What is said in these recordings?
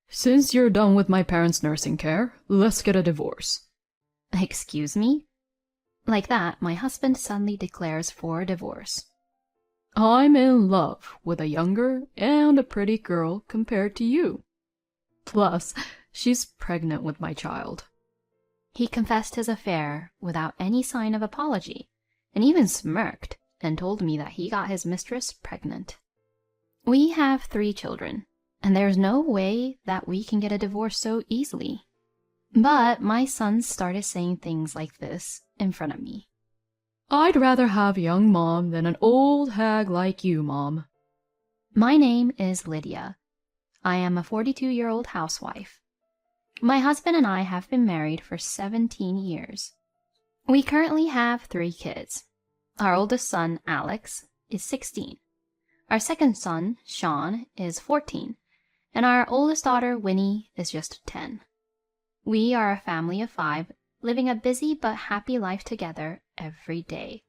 Since you're done with my parents' nursing care, let's get a divorce. Excuse me? Like that, my husband suddenly declares for a divorce. I'm in love with a younger and a pretty girl compared to you. Plus, she's pregnant with my child. He confessed his affair without any sign of apology, and even smirked and told me that he got his mistress pregnant. We have 3 children, and there's no way that we can get a divorce so easily. But my son started saying things like this in front of me. I'd rather have young Mom than an old hag like you, Mom. My name is Lydia. I am a 42-year-old housewife. My husband and I have been married for 17 years. We currently have 3 kids. Our oldest son, Alex, is 16. Our second son, Sean, is 14. And our oldest daughter, Winnie, is just 10. We are a family of 5, living a busy but happy life together every day.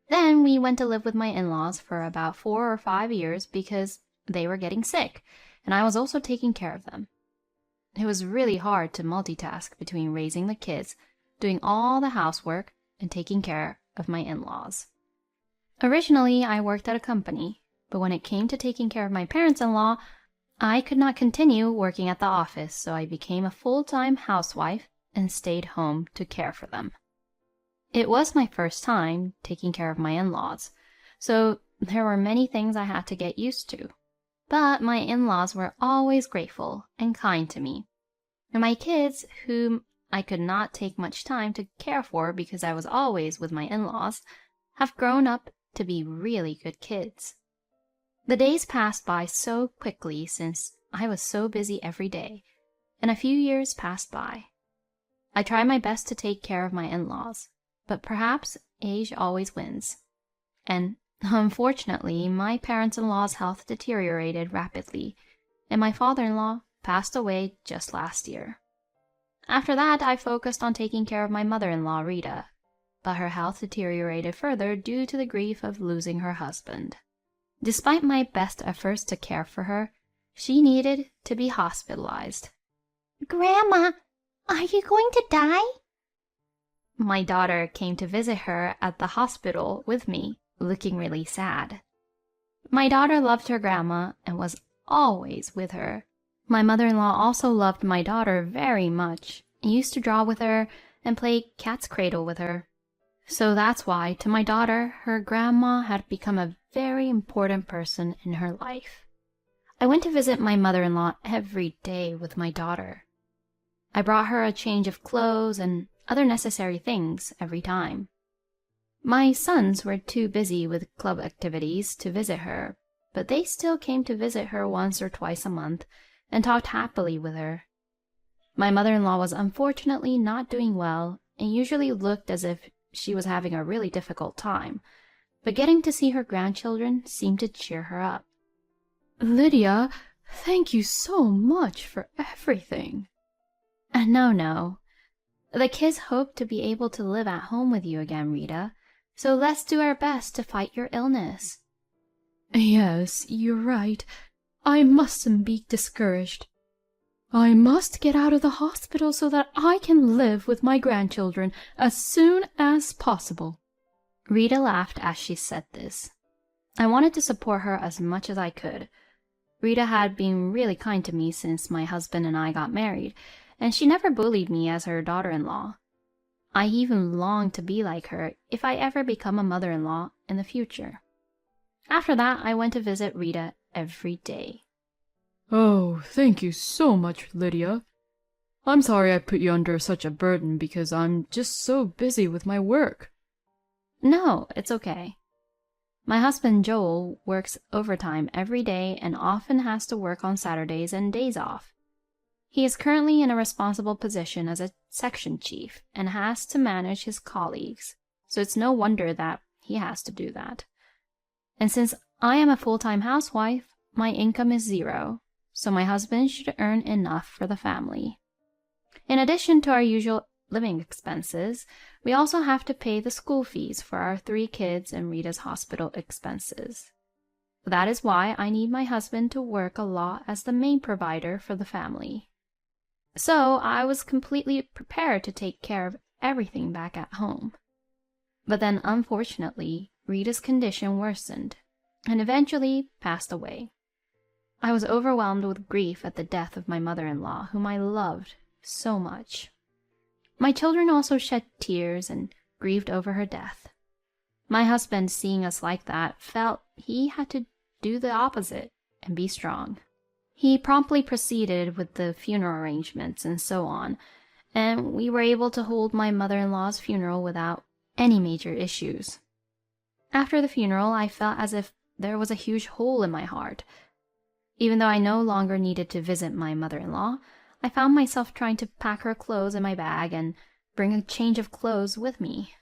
Then we went to live with my in-laws for about 4 or 5 years because they were getting sick, and I was also taking care of them. It was really hard to multitask between raising the kids, doing all the housework, and taking care of my in-laws. Originally, I worked at a company, but when it came to taking care of my parents-in-law, I could not continue working at the office, so I became a full-time housewife and stayed home to care for them. It was my first time taking care of my in-laws, so there were many things I had to get used to. But my in-laws were always grateful and kind to me. And my kids, whom I could not take much time to care for because I was always with my in-laws, have grown up to be really good kids. The days passed by so quickly since I was so busy every day, and a few years passed by. I tried my best to take care of my in-laws, but perhaps age always wins. And unfortunately, my parents-in-law's health deteriorated rapidly, and my father-in-law passed away just last year. After that, I focused on taking care of my mother-in-law, Rita, but her health deteriorated further due to the grief of losing her husband. Despite my best efforts to care for her, she needed to be hospitalized. Grandma, are you going to die? My daughter came to visit her at the hospital with me, looking really sad. My daughter loved her grandma and was always with her. My mother-in-law also loved my daughter very much and used to draw with her and play cat's cradle with her. So that's why, to my daughter, her grandma had become a very important person in her life. I went to visit my mother-in-law every day with my daughter. I brought her a change of clothes and other necessary things every time. My sons were too busy with club activities to visit her, but they still came to visit her once or twice a month and talked happily with her. My mother-in-law was unfortunately not doing well and usually looked as if she was having a really difficult time, but getting to see her grandchildren seemed to cheer her up. Lydia, thank you so much for everything. No. The kids hope to be able to live at home with you again, Rita, so let's do our best to fight your illness. Yes, you're right. I mustn't be discouraged. I must get out of the hospital so that I can live with my grandchildren as soon as possible. Rita laughed as she said this. I wanted to support her as much as I could. Rita had been really kind to me since my husband and I got married, and she never bullied me as her daughter-in-law. I even longed to be like her if I ever become a mother-in-law in the future. After that, I went to visit Rita every day. Oh, thank you so much, Lydia. I'm sorry I put you under such a burden because I'm just so busy with my work. No, it's okay. My husband Joel works overtime every day and often has to work on Saturdays and days off. He is currently in a responsible position as a section chief and has to manage his colleagues, so it's no wonder that he has to do that. And since I am a full-time housewife, my income is 0, so my husband should earn enough for the family. In addition to our usual living expenses, we also have to pay the school fees for our 3 kids and Rita's hospital expenses. That is why I need my husband to work a lot as the main provider for the family. So I was completely prepared to take care of everything back at home. But then, unfortunately, Rita's condition worsened and eventually passed away. I was overwhelmed with grief at the death of my mother-in-law, whom I loved so much. My children also shed tears and grieved over her death. My husband, seeing us like that, felt he had to do the opposite and be strong. He promptly proceeded with the funeral arrangements and so on, and we were able to hold my mother-in-law's funeral without any major issues. After the funeral, I felt as if there was a huge hole in my heart. Even though I no longer needed to visit my mother-in-law, I found myself trying to pack her clothes in my bag and bring a change of clothes with me.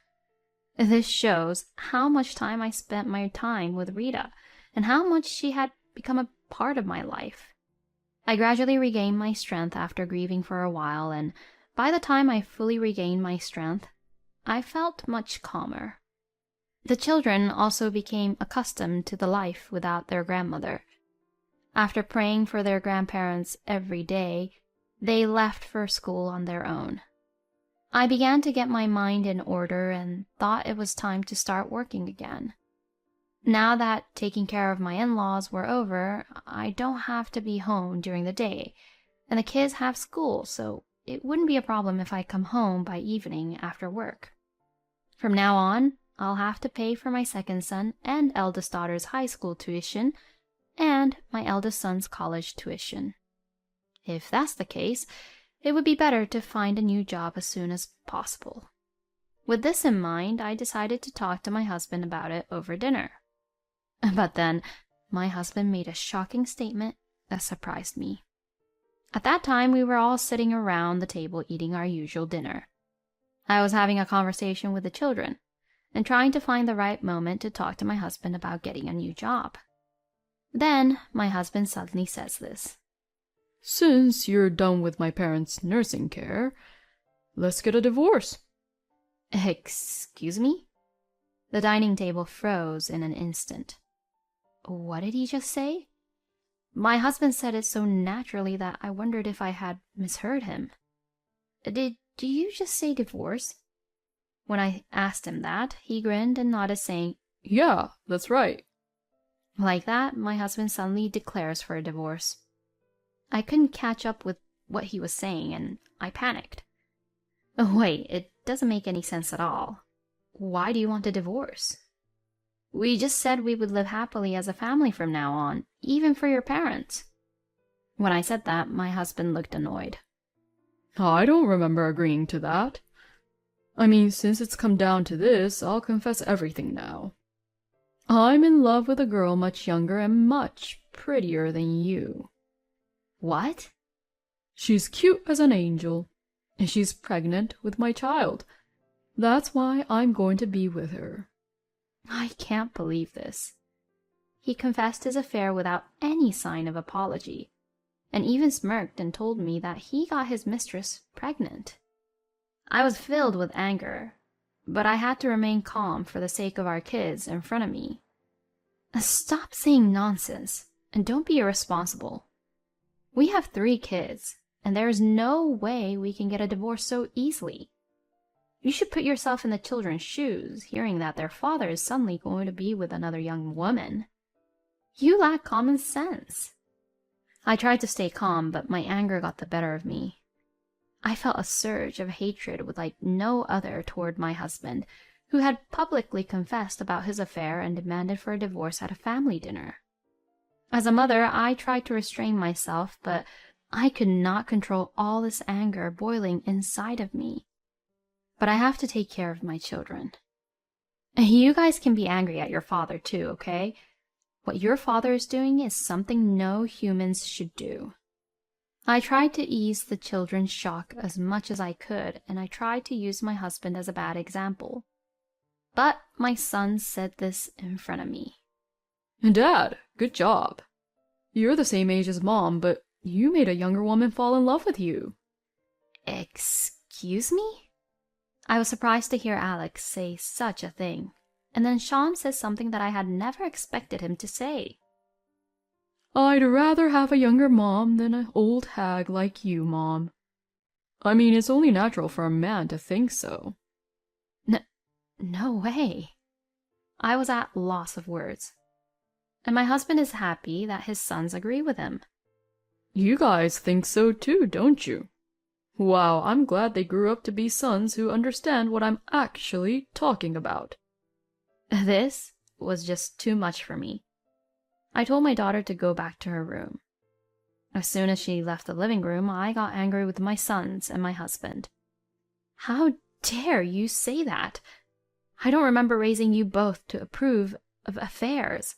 This shows how much time I spent my time with Rita and how much she had become a part of my life. I gradually regained my strength after grieving for a while, and by the time I fully regained my strength, I felt much calmer. The children also became accustomed to the life without their grandmother. After praying for their grandparents every day, they left for school on their own. I began to get my mind in order and thought it was time to start working again. Now that taking care of my in-laws were over, I don't have to be home during the day, and the kids have school, so it wouldn't be a problem if I come home by evening after work. From now on, I'll have to pay for my second son and eldest daughter's high school tuition and my eldest son's college tuition. If that's the case, it would be better to find a new job as soon as possible. With this in mind, I decided to talk to my husband about it over dinner. But then, my husband made a shocking statement that surprised me. At that time, we were all sitting around the table eating our usual dinner. I was having a conversation with the children and trying to find the right moment to talk to my husband about getting a new job. Then, my husband suddenly says this. Since you're done with my parents' nursing care, let's get a divorce. Excuse me? The dining table froze in an instant. What did he just say? My husband said it so naturally that I wondered if I had misheard him. Did you just say divorce? When I asked him that, he grinned and nodded, saying, Yeah, that's right. Like that, my husband suddenly declares for a divorce. I couldn't catch up with what he was saying, and I panicked. Oh, wait, it doesn't make any sense at all. Why do you want a divorce? We just said we would live happily as a family from now on, even for your parents. When I said that, my husband looked annoyed. I don't remember agreeing to that. I mean, since it's come down to this, I'll confess everything now. I'm in love with a girl much younger and much prettier than you. What? She's cute as an angel, and she's pregnant with my child. That's why I'm going to be with her. I can't believe this. He confessed his affair without any sign of apology, and even smirked and told me that he got his mistress pregnant. I was filled with anger, but I had to remain calm for the sake of our kids in front of me. Stop saying nonsense, and don't be irresponsible. We have 3 kids, and there is no way we can get a divorce so easily. You should put yourself in the children's shoes, hearing that their father is suddenly going to be with another young woman. You lack common sense. I tried to stay calm, but my anger got the better of me. I felt a surge of hatred like no other toward my husband, who had publicly confessed about his affair and demanded for a divorce at a family dinner. As a mother, I tried to restrain myself, but I could not control all this anger boiling inside of me. But I have to take care of my children. You guys can be angry at your father too, okay? What your father is doing is something no humans should do. I tried to ease the children's shock as much as I could, and I tried to use my husband as a bad example. But my son said this in front of me. Dad, good job. You're the same age as Mom, but you made a younger woman fall in love with you. Excuse me? I was surprised to hear Alex say such a thing, and then Sean said something that I had never expected him to say. I'd rather have a younger mom than an old hag like you, Mom. I mean, it's only natural for a man to think so. No way. I was at loss of words. And my husband is happy that his sons agree with him. You guys think so too, don't you? Wow, I'm glad they grew up to be sons who understand what I'm actually talking about. This was just too much for me. I told my daughter to go back to her room. As soon as she left the living room, I got angry with my sons and my husband. How dare you say that? I don't remember raising you both to approve of affairs,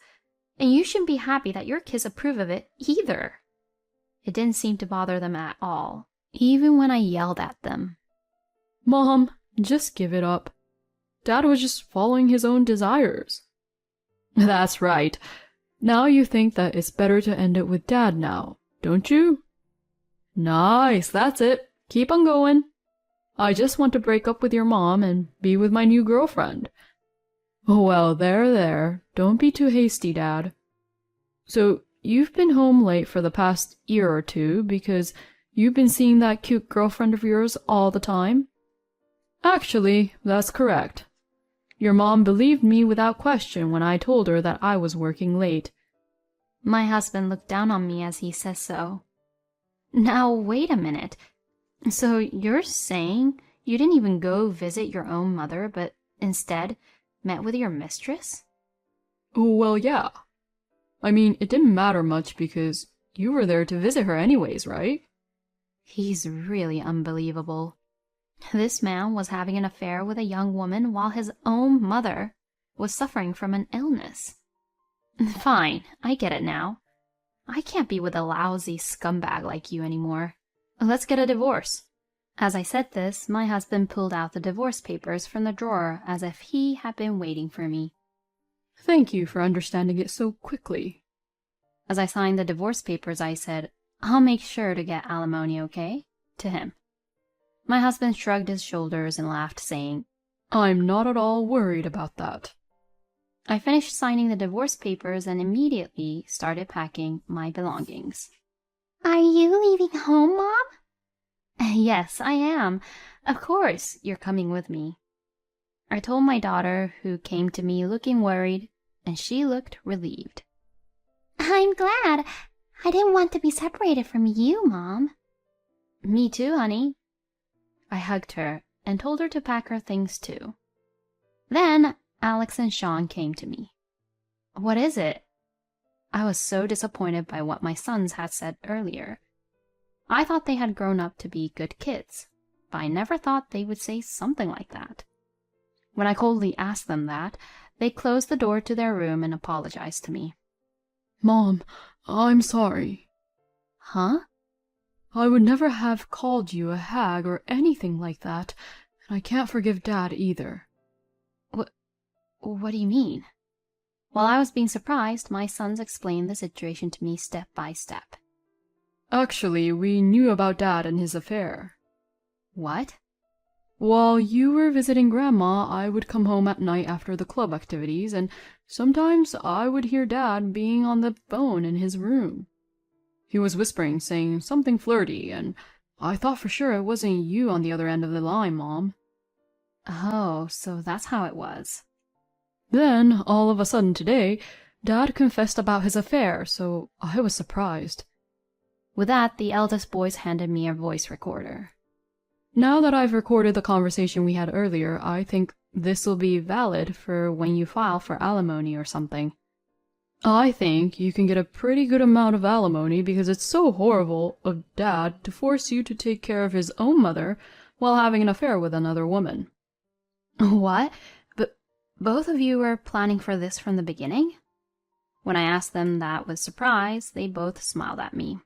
and you shouldn't be happy that your kids approve of it either. It didn't seem to bother them at all, even when I yelled at them. Mom, just give it up. Dad was just following his own desires. That's right. Now you think that it's better to end it with Dad now, don't you? Nice, that's it. Keep on going. I just want to break up with your mom and be with my new girlfriend. Well, there. Don't be too hasty, Dad. So, you've been home late for the past year or two because you've been seeing that cute girlfriend of yours all the time? Actually, that's correct. Your mom believed me without question when I told her that I was working late. My husband looked down on me as he says so. Now, wait a minute. So you're saying you didn't even go visit your own mother, but instead met with your mistress? Well, yeah. I mean, it didn't matter much because you were there to visit her anyways, right? He's really unbelievable. This man was having an affair with a young woman while his own mother was suffering from an illness. Fine, I get it now. I can't be with a lousy scumbag like you anymore. Let's get a divorce. As I said this, my husband pulled out the divorce papers from the drawer as if he had been waiting for me. Thank you for understanding it so quickly. As I signed the divorce papers, I said, "I'll make sure to get alimony, okay?" to him. My husband shrugged his shoulders and laughed, saying, I'm not at all worried about that. I finished signing the divorce papers and immediately started packing my belongings. Are you leaving home, Mom? Yes, I am. Of course, you're coming with me. I told my daughter, who came to me looking worried, and she looked relieved. I'm glad. I didn't want to be separated from you, Mom. Me too, honey. I hugged her and told her to pack her things too. Then Alex and Sean came to me. What is it? I was so disappointed by what my sons had said earlier. I thought they had grown up to be good kids, but I never thought they would say something like that. When I coldly asked them that, they closed the door to their room and apologized to me. Mom, I'm sorry. Huh? I would never have called you a hag or anything like that, and I can't forgive Dad either. What do you mean? While I was being surprised, my sons explained the situation to me step by step. Actually, we knew about Dad and his affair. What? While you were visiting Grandma, I would come home at night after the club activities, and sometimes I would hear Dad being on the phone in his room. He was whispering, saying something flirty, and I thought for sure it wasn't you on the other end of the line, Mom. Oh, so that's how it was. Then, all of a sudden today, Dad confessed about his affair, so I was surprised. With that, the eldest boys handed me a voice recorder. Now that I've recorded the conversation we had earlier, I think this will be valid for when you file for alimony or something. I think you can get a pretty good amount of alimony because it's so horrible of Dad to force you to take care of his own mother while having an affair with another woman. What? But both of you were planning for this from the beginning? When I asked them that with surprise, they both smiled at me.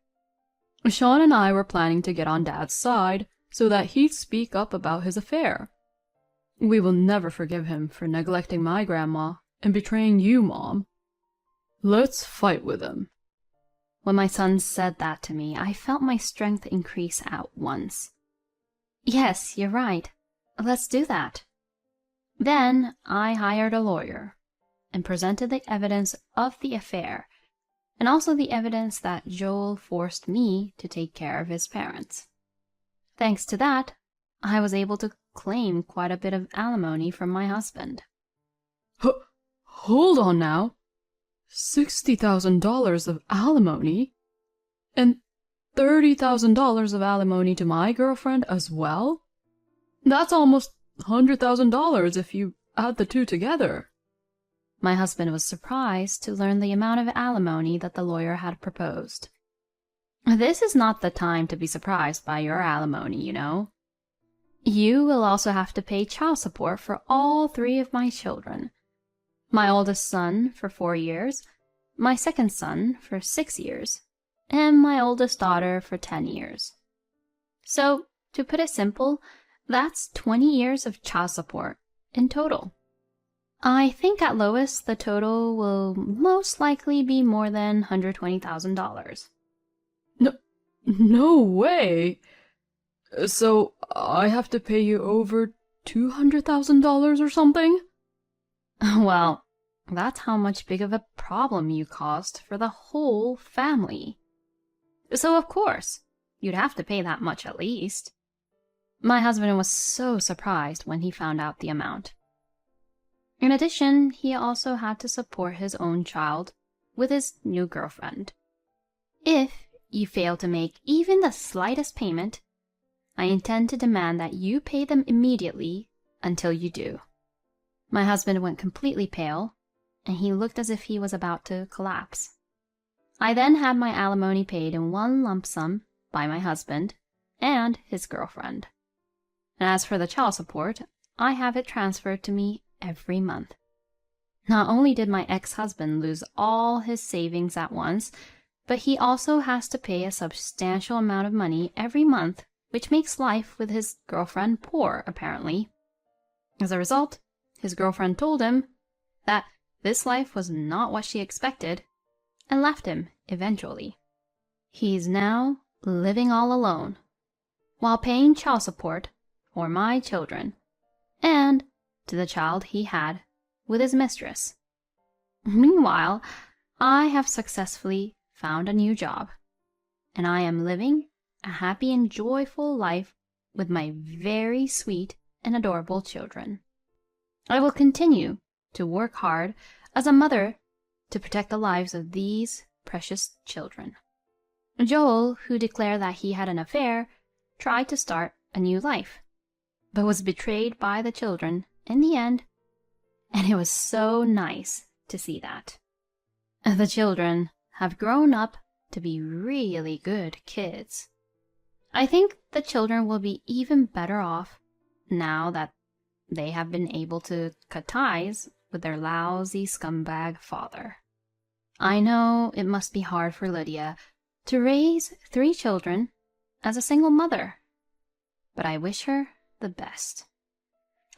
Sean and I were planning to get on Dad's side so that he'd speak up about his affair. We will never forgive him for neglecting my grandma and betraying you, Mom. Let's fight with him. When my sons said that to me, I felt my strength increase at once. Yes, you're right. Let's do that. Then I hired a lawyer and presented the evidence of the affair and also the evidence that Joel forced me to take care of his parents. Thanks to that, I was able to claim quite a bit of alimony from my husband. Hold on now. $60,000 of alimony? And $30,000 of alimony to my girlfriend as well? That's almost $100,000 if you add the two together. My husband was surprised to learn the amount of alimony that the lawyer had proposed. This is not the time to be surprised by your alimony, you know. You will also have to pay child support for all 3 of my children. My oldest son for 4 years, my second son for 6 years, and my oldest daughter for 10 years. So, to put it simple, that's 20 years of child support in total. I think at lowest the total will most likely be more than $120,000. No way! So I have to pay you over $200,000 or something? Well, that's how much big of a problem you caused for the whole family. So of course, you'd have to pay that much at least. My husband was so surprised when he found out the amount. In addition, he also had to support his own child with his new girlfriend. If you fail to make even the slightest payment, I intend to demand that you pay them immediately until you do. My husband went completely pale, and he looked as if he was about to collapse. I then had my alimony paid in one lump sum by my husband and his girlfriend. And as for the child support, I have it transferred to me every month. Not only did my ex-husband lose all his savings at once, but he also has to pay a substantial amount of money every month, which makes life with his girlfriend poor, apparently. As a result, his girlfriend told him that this life was not what she expected and left him eventually. He's now living all alone while paying child support for my children and to the child he had with his mistress. Meanwhile, I have successfully found a new job, and I am living a happy and joyful life with my very sweet and adorable children. I will continue to work hard as a mother to protect the lives of these precious children. Joel, who declared that he had an affair, tried to start a new life, but was betrayed by the children in the end, and it was so nice to see that. The children have grown up to be really good kids. I think the children will be even better off now that they have been able to cut ties with their lousy scumbag father. I know it must be hard for Lydia to raise 3 children as a single mother, but I wish her the best.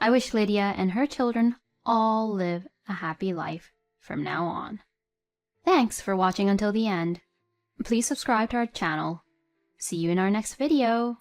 I wish Lydia and her children all live a happy life from now on. Thanks for watching until the end. Please subscribe to our channel. See you in our next video.